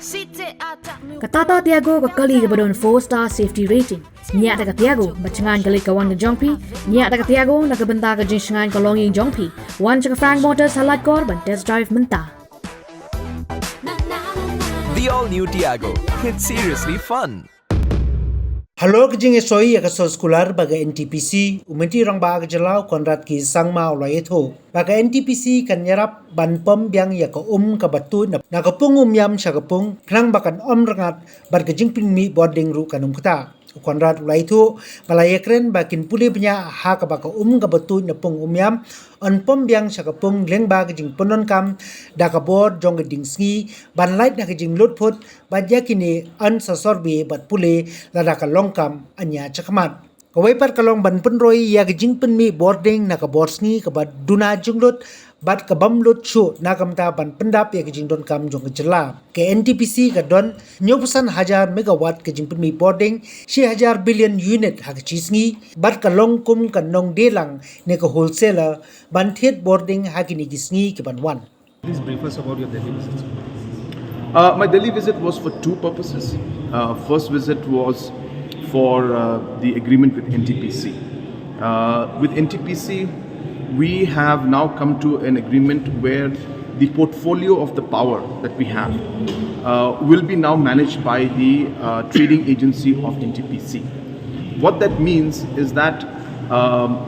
Katata Tiago Bakali Gabadon 4-star safety rating. Nya Taka Tiago, Bachangan Galikawan Jongpi, Nya Taka Tiago, Nakabantaka Jinshangan Kalongi Jongpi, One Chaka Frank Motors Halat Korban Test Drive Menta. The all-new Tiago. It's seriously fun. Halo kejing esoi akasol skular baga NTPC umenti rang baga jylla konrad ki sangma olayeto baga NTPC kan yarap ban pom biang ya ka kabatu na ka Pung Umiam sya ka Pung krang bakan rangat bar kejing pinmi Bording ru kanum kata konrad olayeto balayekren bakin puli bnya ha ka baka kabatu na Pung Umiam on pom biang sya ka Pung leng baga jing ponon kam da ka bord jong ding sngi ban Lait na kejing lut put badya kini an sasorbi bat puli lada ka longkam anya chakamat kawai par kalong ban penroi ya kejing penmi Bording na ka borsni ka bad duna junglut bat ka bamlut shu na kamta ban pendap ya kejing don kam jong jylla ke NTPC ka don 90,000 megawatt kejing penmi Bording 1,000 billion unit ha chisngi bat ka longkum ka nong delang ne ka wholesaler ban thiet Bording ha kini gisngi ke ban wan. Please brief us about your Delhi visit. My Delhi visit was for two purposes. First visit was for the agreement with NTPC. With NTPC, we have now come to an agreement where the portfolio of the power that we have will be now managed by the trading agency of NTPC. What that means is that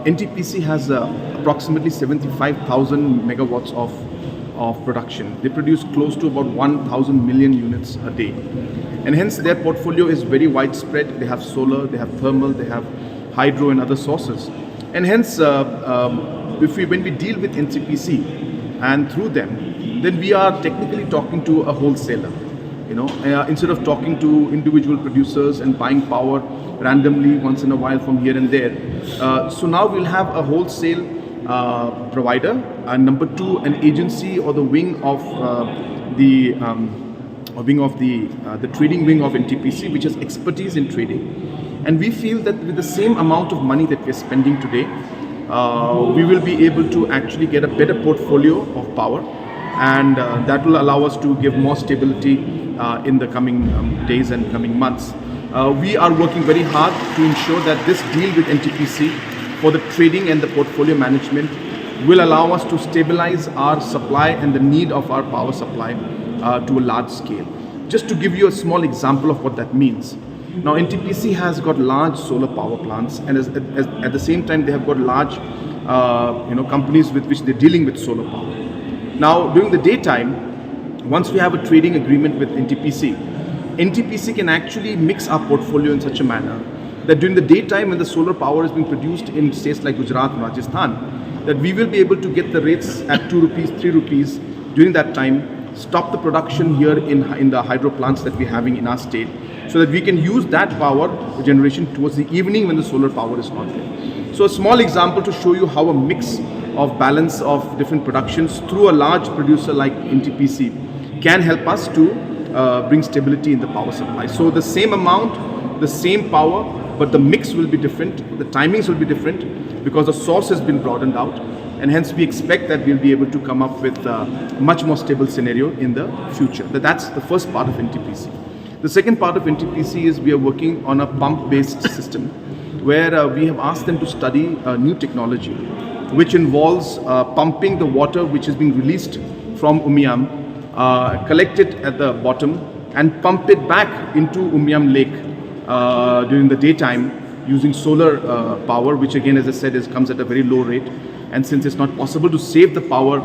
NTPC has approximately 75,000 megawatts of production. They produce close to about 1,000 million units a day. And hence their portfolio is very widespread. They have solar, they have thermal, they have hydro and other sources. And hence when we deal with NTPC and through them, then we are technically talking to a wholesaler. Instead of talking to individual producers and buying power randomly once in a while from here and there. So now we'll have a wholesale provider, and number two, an agency or the wing of the trading wing of NTPC, which has expertise in trading. And we feel that with the same amount of money that we're spending today, we will be able to actually get a better portfolio of power, and that will allow us to give more stability in the coming days and coming months. We are working very hard to ensure that this deal with NTPC for the trading and the portfolio management will allow us to stabilize our supply and the need of our power supply to a large scale. Just to give you a small example of what that means. Now NTPC has got large solar power plants, and at the same time they have got large companies with which they're dealing with solar power. Now during the daytime, once we have a trading agreement with NTPC can actually mix our portfolio in such a manner that during the daytime when the solar power is being produced in states like Gujarat and Rajasthan, that we will be able to get the rates at 2 rupees, 3 rupees during that time, stop the production here in the hydro plants that we're having in our state, so that we can use that power generation towards the evening when the solar power is not there. So a small example to show you how a mix of balance of different productions through a large producer like NTPC can help us to bring stability in the power supply. So the same amount, the same power, but the mix will be different, the timings will be different because the source has been broadened out, and hence we expect that we'll be able to come up with a much more stable scenario in the future. That's the first part of NTPC. The second part of NTPC is we are working on a pump-based system where we have asked them to study a new technology which involves pumping the water which is being released from Umiam, collect it at the bottom and pump it back into Umiam Lake during the daytime using solar power, which again, as I said, comes at a very low rate. And since it's not possible to save the power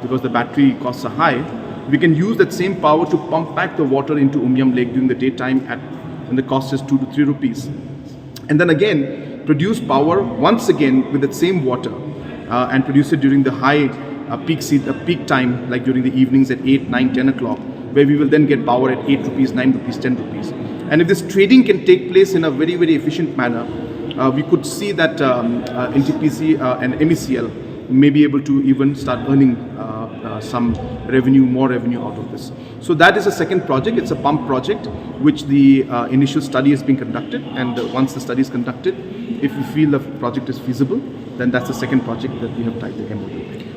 because the battery costs are high, we can use that same power to pump back the water into Umiam Lake during the daytime when the cost is 2 to 3 rupees. And then again, produce power once again with that same water and produce it during the high peak time, like during the evenings at 8, 9, 10 o'clock, where we will then get power at 8 rupees, 9 rupees, 10 rupees. And if this trading can take place in a very, very efficient manner, we could see that NTPC and MECL may be able to even start earning some revenue, more revenue out of this. So that is a second project. It's a pump project, which the initial study has been conducted. And once the study is conducted, if we feel the project is feasible, then that's the second project that we have tied the MOU with.